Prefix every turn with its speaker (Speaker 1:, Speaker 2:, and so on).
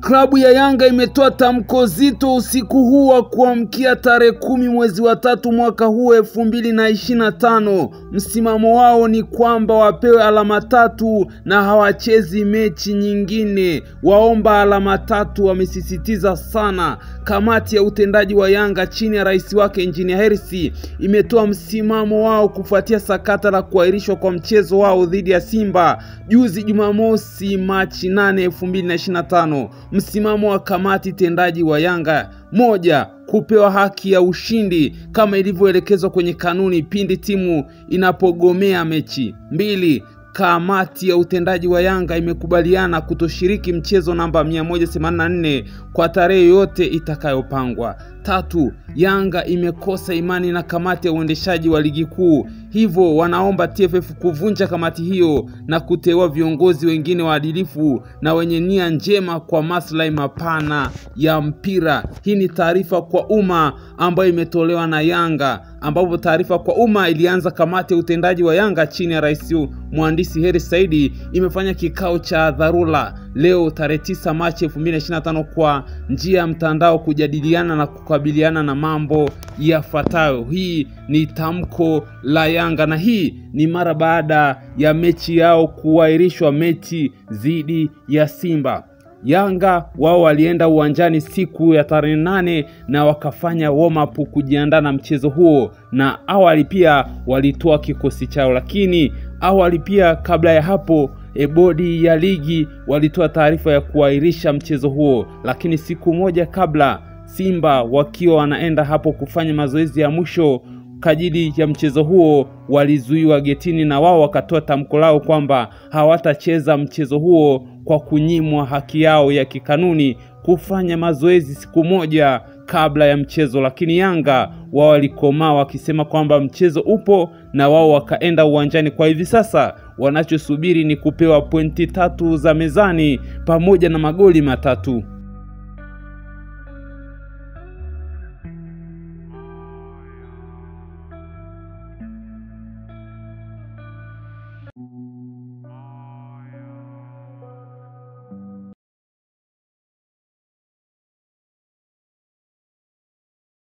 Speaker 1: Klabu ya Yanga imetoa tamko zito usiku huu wa kuamkia tarehe 10 mwezi wa 3 mwaka huu 2025. Msimamo wao ni kwamba wapewe alama 3 na hawachezi mechi nyingine. Waomba alama 3, wamesisitiza sana. Kamati ya utendaji wa Yanga chini ya rais wake Engineer Hersi imetoa msimamo wao kufuatia sakata la kuahirishwa kwa mchezo wao dhidi ya Simba juzi Jumamosi Machi 8, 2025. Msimamo wa kamati tendaji wa Yanga: 1. Kupewa haki ya ushindi kama ilivyoelekezwa kwenye kanuni pindi timu inapogomea mechi. 2. Kamati ya utendaji wa Yanga imekubaliana kutoshiriki mchezo namba 184 kwa tarehe yote itakayopangwa. 3. Yanga imekosa imani na kamati ya uendeshaji wa ligi kuu, hivyo wanaomba TFF kuvunja kamati hiyo na kuteua viongozi wengine waadilifu na wenye nia njema kwa maslahi mapana ya mpira. Hii ni taarifa kwa umma ambayo imetolewa na Yanga, ambapo taarifa kwa umma ilianza. Kamati ya utendaji wa Yanga chini ya rais Mhandisi Hersi Said imefanya kikao cha dharura leo tarehe 9 Machi 2025 kwa njia ya mtandao kujadiliana na kukabiliana na mambo yafuatayo. Hii ni tamko la Yanga na hii ni mara baada ya mechi yao kuahirishwa, mechi dhidi ya Simba. Yanga wao walienda uwanjani siku ya tarehe 8 na wakafanya warm up kujiandaa na mchezo huo, na awali pia walitoa kikosi chao, lakini awali pia kabla ya hapo bodi ya ligi walitoa taarifa ya kuahirisha mchezo huo, lakini siku moja kabla Simba wakiwa wanaenda hapo kufanya mazoezi ya mwisho kajili ya mchezo huo walizuiwa getini, na wao wakatoa tamko lao kwamba hawatacheza mchezo huo kwa kunyimwa haki yao ya kikanuni kufanya mazoezi siku moja kabla ya mchezo. Lakini Yanga wao walikomaa wakisema kwamba mchezo upo na wao wakaenda uwanjani. Kwa hivi sasa wanachosubiri ni kupewa pointi 3 za mezani pamoja na magoli 3.